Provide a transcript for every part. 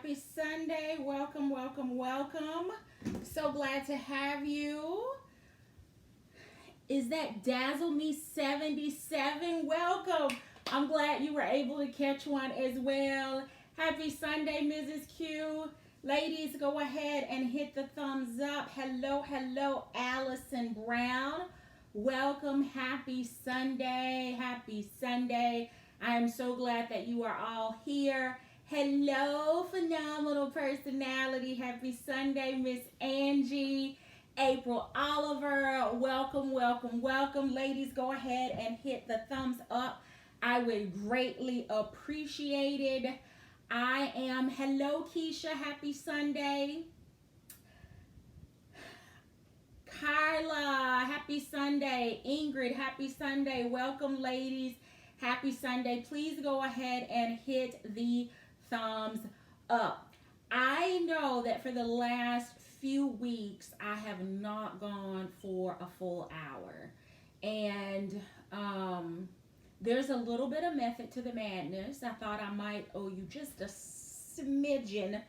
Happy Sunday. Welcome, welcome, welcome. So glad to have you. Is that Dazzle Me 77? Welcome. I'm glad you were able to catch one as well. Happy Sunday, Mrs. Q. Ladies, go ahead and hit the thumbs up. Hello, hello, Allison Brown. Welcome. Happy Sunday. Happy Sunday. I am so glad that you are all here. Hello, phenomenal personality. Happy Sunday, Miss Angie. April Oliver. Welcome, welcome, welcome. Ladies, go ahead and hit the thumbs up. I would greatly appreciate it. I am, hello, Keisha. Happy Sunday. Carla, happy Sunday. Ingrid, happy Sunday. Welcome, ladies. Happy Sunday. Please go ahead and hit the thumbs up. I know that for the last few weeks, I have not gone for a full hour. And there's a little bit of method to the madness. I thought I might owe you just a smidgen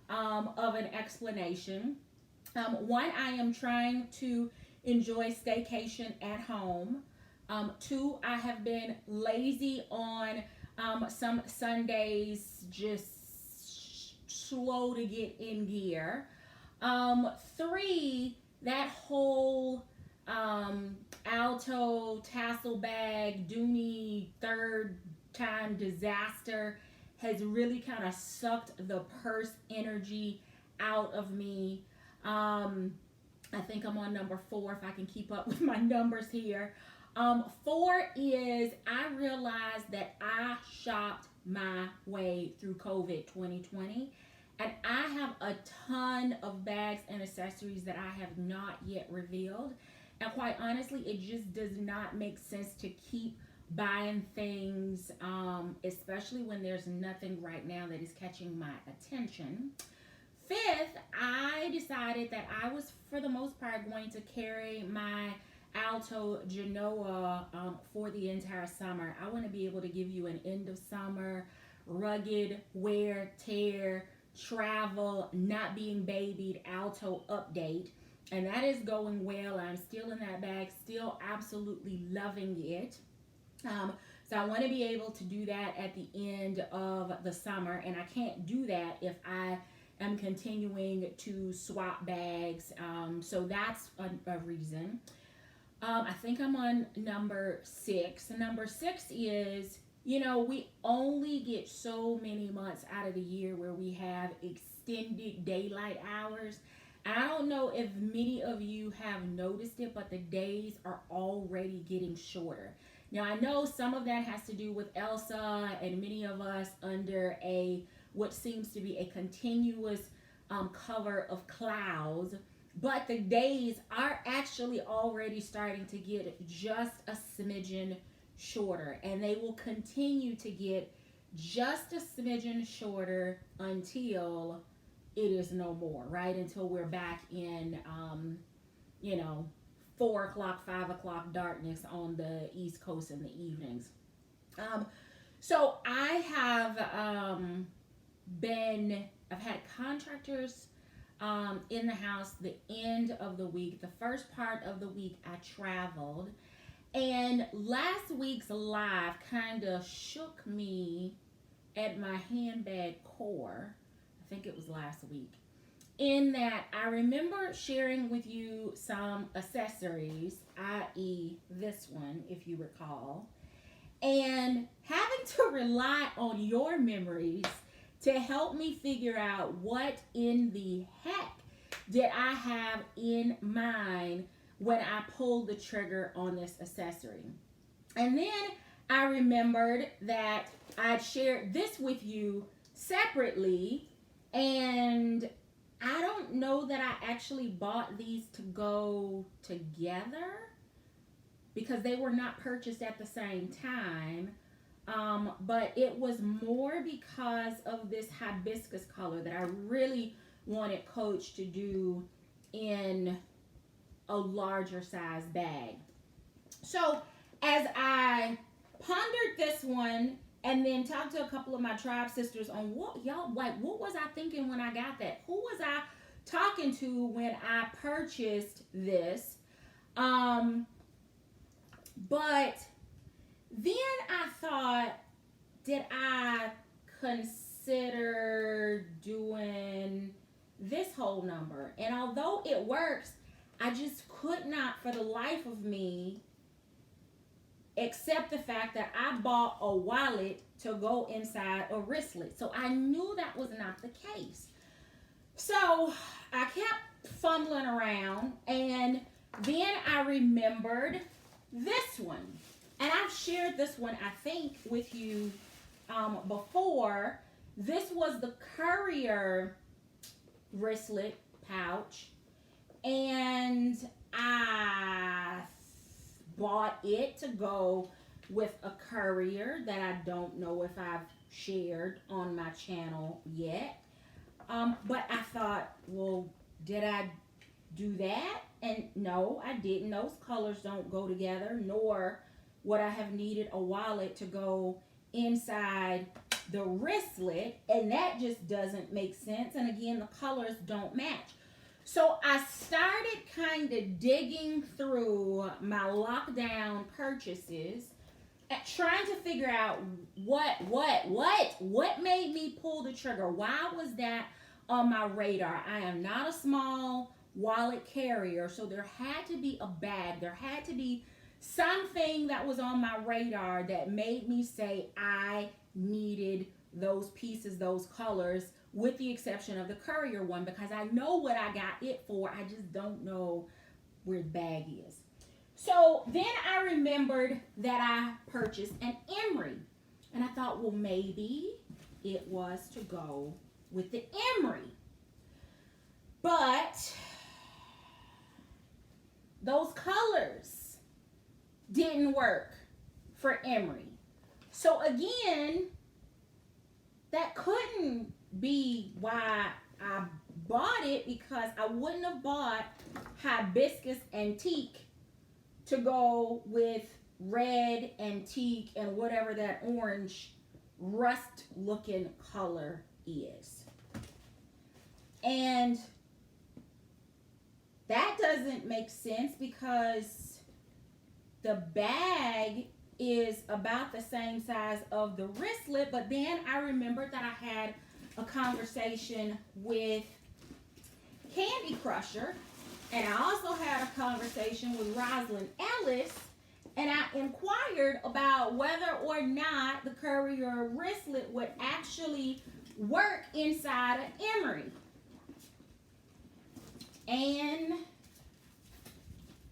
of an explanation. One, I am trying to enjoy staycation at home. Two, I have been lazy on some Sundays, just slow to get in gear. Three, that whole Alto tassel bag Dooney third time disaster has really kind of sucked the purse energy out of me. I think I'm on number 4 if I can keep up with my numbers here. 4 is I realized that I shopped my way through COVID 2020, and I have a ton of bags and accessories that I have not yet revealed. And quite honestly, it just does not make sense to keep buying things, especially when there's nothing right now that is catching my attention. Fifth, I decided that I was, for the most part, going to carry my Alto Genoa for the entire summer. I want to be able to give you an end of summer, rugged, wear, tear, travel, not being babied Alto update. And that is going well. I'm still in that bag, still absolutely loving it. So I want to be able to do that at the end of the summer. And I can't do that if I am continuing to swap bags. So that's a reason. I think I'm on number 6. Number 6 is, we only get so many months out of the year where we have extended daylight hours. I don't know if many of you have noticed it, but the days are already getting shorter. Now, I know some of that has to do with Elsa and many of us under what seems to be a continuous cover of clouds. But the days are actually already starting to get just a smidgen shorter. And they will continue to get just a smidgen shorter until it is no more, right? Until we're back in, 4 o'clock, 5 o'clock darkness on the East Coast in the evenings. So I have I've had contractors in the house the end of the week. The first part of the week I traveled, and last week's live kind of shook me at my handbag core. I think it was last week, in that I remember sharing with you some accessories, i.e. this one, if you recall, and having to rely on your memories to help me figure out what in the heck did I have in mind when I pulled the trigger on this accessory. And then I remembered that I'd shared this with you separately, and I don't know that I actually bought these to go together because they were not purchased at the same time. But it was more because of this hibiscus color that I really wanted Coach to do in a larger size bag. So as I pondered this one And then talk to a couple of my tribe sisters on what y'all like. What was I thinking when I got that? Who was I talking to when I purchased this? But then I thought, did I consider doing this whole number? And although it works, I just could not for the life of me accept the fact that I bought a wallet to go inside a wristlet. So I knew that was not the case. So I kept fumbling around, and then I remembered this one. And I've shared this one, I think, with you before. This was the Courier wristlet pouch, and I bought it to go with a Courier that I don't know if I've shared on my channel yet. But I thought, well, did I do that? And no, I didn't. Those colors don't go together, nor would I have needed a wallet to go inside the wristlet, and that just doesn't make sense. And again, the colors don't match. So I started kind of digging through my lockdown purchases, trying to figure out what made me pull the trigger. Why was that on my radar? I am not a small wallet carrier, so there had to be a bag. There had to be something that was on my radar that made me say I needed those pieces, those colors, with the exception of the Courier one, because I know what I got it for. I just don't know where the bag is. So then I remembered that I purchased an emery, and I thought, well, maybe it was to go with the emery. But those colors didn't work for emery. So again, that couldn't be why I bought it, because I wouldn't have bought hibiscus antique to go with red antique and whatever that orange rust looking color is. And that doesn't make sense because the bag is about the same size of the wristlet. But then I remembered that I had a conversation with Candy Crusher, and I also had a conversation with Rosalind Ellis, and I inquired about whether or not the Courier wristlet would actually work inside an emery. And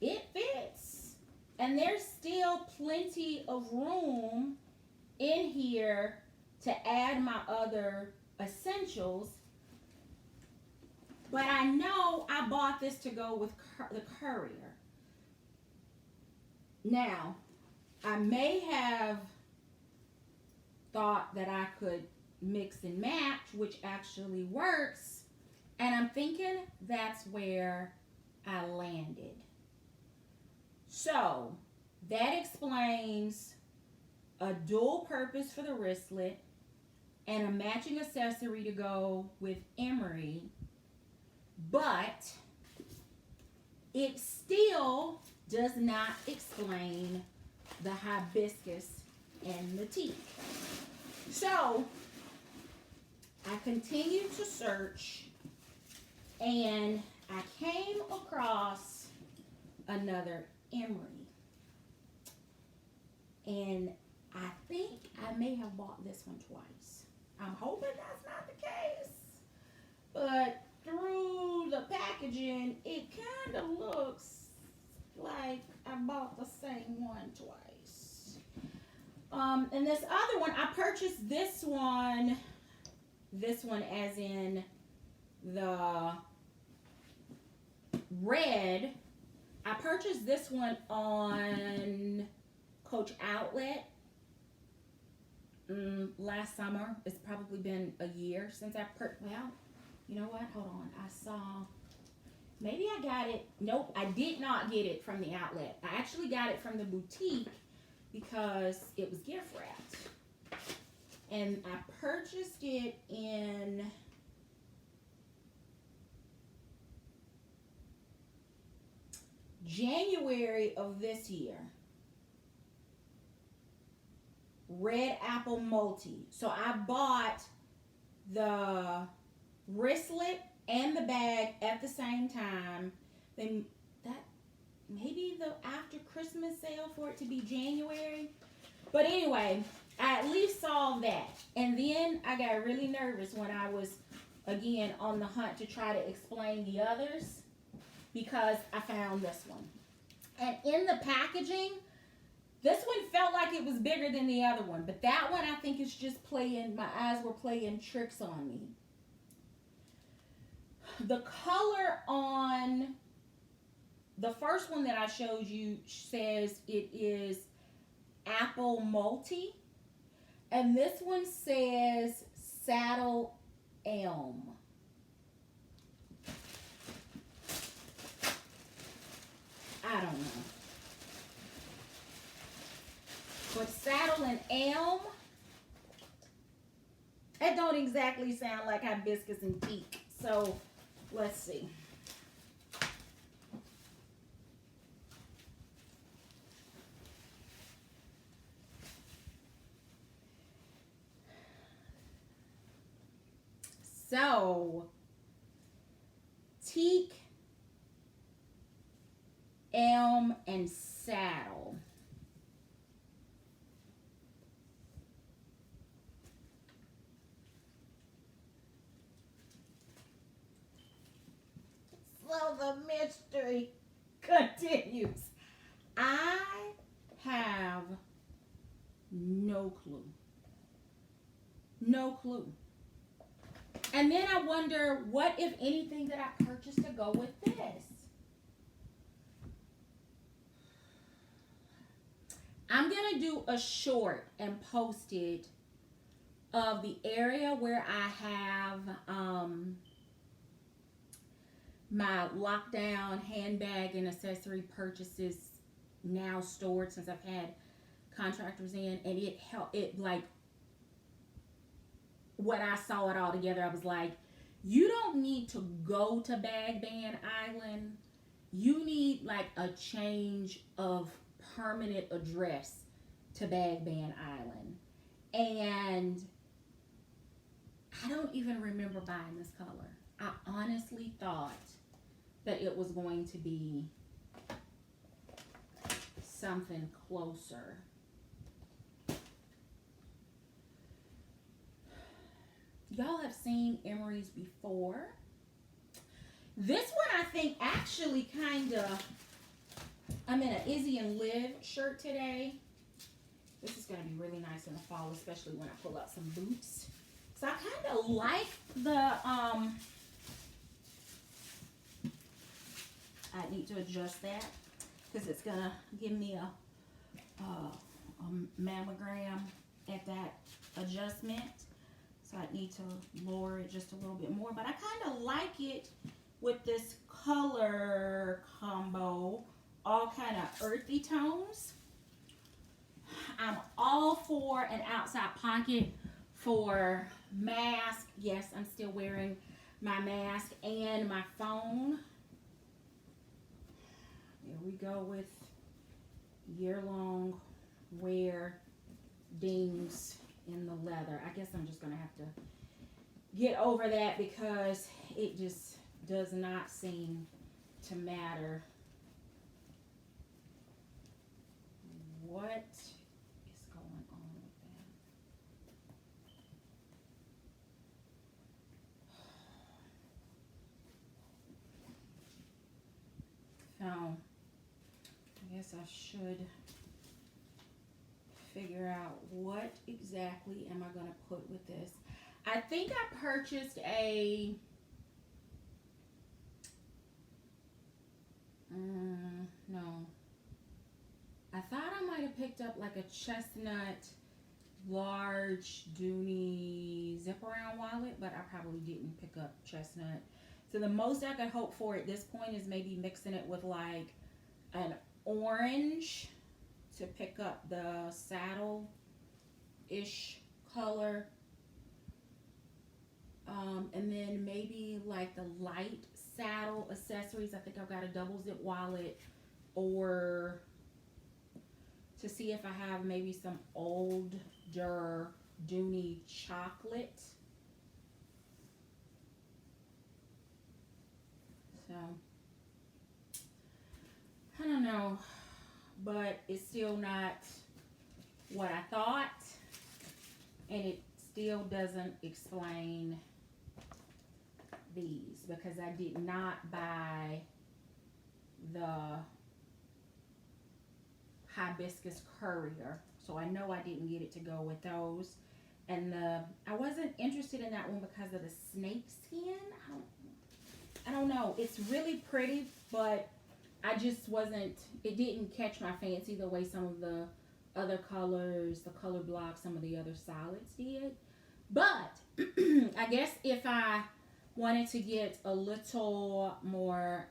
it fits. And there's still plenty of room in here to add my other essentials. But I know I bought this to go with the Courier. Now, I may have thought that I could mix and match, which actually works. And I'm thinking that's where I landed. So, that explains a dual purpose for the wristlet and a matching accessory to go with emery. But it still does not explain the hibiscus and the teak. So I continued to search, and I came across another emery. And I think I may have bought this one twice. I'm hoping that's not the case. But through the packaging, it kind of looks like I bought the same one twice. And this other one, I purchased this one as in the red. I purchased this one on Coach Outlet last summer. It's probably been a year since I well, you know what? Hold on. I saw, maybe I got it. Nope, I did not get it from the outlet. I actually got it from the boutique because it was gift wrapped. And I purchased it in January of this year. Red apple multi. So I bought the wristlet and the bag at the same time. Then that maybe the after Christmas sale for it to be January. But anyway, I at least saw that. And then I got really nervous when I was again on the hunt to try to explain the others because I found this one. And in the packaging, this one felt like it was bigger than the other one, but that one I think is just playing, my eyes were playing tricks on me. The color on the first one that I showed you says it is apple multi, and this one says saddle elm. I don't know. But saddle and elm, that don't exactly sound like hibiscus and teak. So let's see. So teak, elm, and saddle. So the mystery continues. I have no clue. No clue. And then I wonder what, if anything, that I purchased to go with this. I'm going to do a short and post it of the area where I have my lockdown handbag and accessory purchases now stored since I've had contractors in, and it helped. It like when I saw it all together, I was like, you don't need to go to Bag Ban Island. You need like a change of permanent address to Bag Ban Island. And I don't even remember buying this color. I honestly thought that it was going to be something closer. Y'all have seen Emery's before. This one I think actually kind of, I'm in an Izzy and Liv shirt today. This is going to be really nice in the fall, especially when I pull out some boots. So I kind of like the, I need to adjust that because it's going to give me a mammogram at that adjustment. So I need to lower it just a little bit more. But I kind of like it with this color combo, all kind of earthy tones. I'm all for an outside pocket for mask. Yes, I'm still wearing my mask and my phone. Here we go with year-long wear dings in the leather. I guess I'm just going to have to get over that because it just does not seem to matter what is going on with that. So I guess I should figure out what exactly am I going to put with this. I think I purchased a no, I thought I might have picked up like a chestnut large Dooney zip around wallet, but I probably didn't pick up chestnut. So the most I could hope for at this point is maybe mixing it with like an orange to pick up the saddle-ish color. And then maybe like the light saddle accessories. I think I've got a double zip wallet, or to see if I have maybe some older Dooney chocolate. So I don't know, but it's still not what I thought, and it still doesn't explain these, because I did not buy the hibiscus courier, so I know I didn't get it to go with those. And I wasn't interested in that one because of the snake skin. I don't know. It's really pretty, but I just wasn't. It didn't catch my fancy the way some of the other colors, the color block, some of the other solids did. But I guess if I wanted to get a little more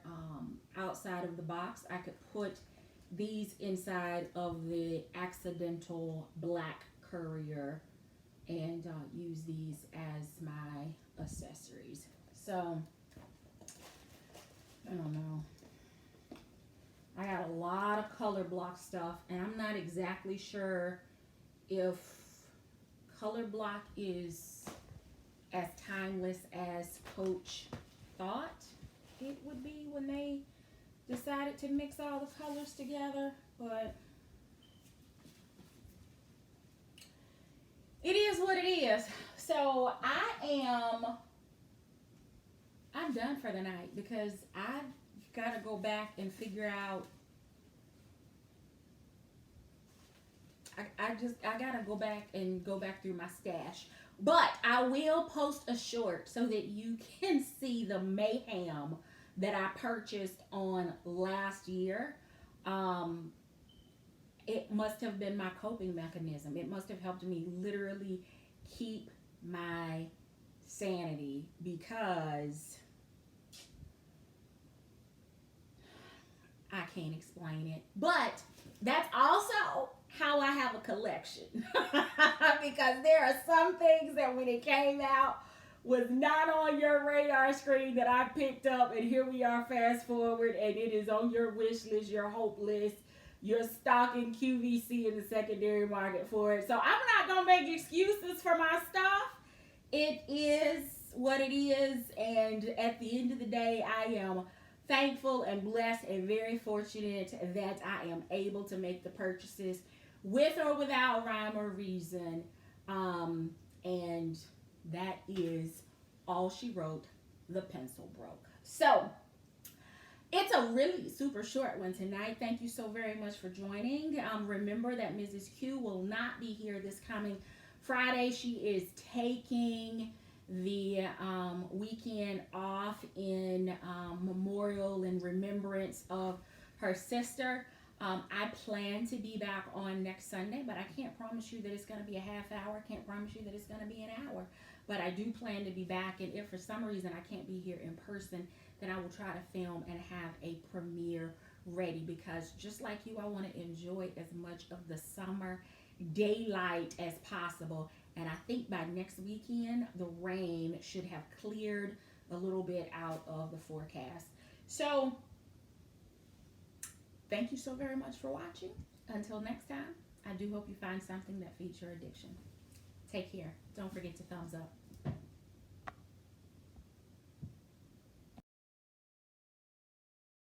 outside of the box, I could put these inside of the accidental black courier and use these as my accessories. So I don't know. I got a lot of color block stuff, and I'm not exactly sure if color block is as timeless as Coach thought it would be when they decided to mix all the colors together, but it is what it is. So I'm done for the night, because I've got to go back and figure out. I gotta go back through my stash. But I will post a short so that you can see the mayhem that I purchased on last year. It must have been my coping mechanism. It must have helped me literally keep my sanity, because I can't explain it. But that's also how I have a collection. Because there are some things that when it came out was not on your radar screen that I picked up, and here we are, fast forward, and it is on your wish list, your hope list. You're stocking QVC in the secondary market for it. So I'm not going to make excuses for my stuff. It is what it is, and at the end of the day, I am thankful and blessed and very fortunate that I am able to make the purchases with or without rhyme or reason. And that is all she wrote. The pencil broke. So it's a really super short one tonight. Thank you so very much for joining. Remember that Mrs. Q will not be here this coming Friday. She is taking the weekend off in memorial and remembrance of her sister. I plan to be back on next Sunday, but I can't promise you that it's going to be a half hour. I can't promise you that it's going to be an hour. But I do plan to be back, and if for some reason I can't be here in person, then I will try to film and have a premiere ready, because just like you, I want to enjoy as much of the summer daylight as possible. And I think by next weekend, the rain should have cleared a little bit out of the forecast. So thank you so very much for watching. Until next time, I do hope you find something that feeds your addiction. Take care. Don't forget to thumbs up.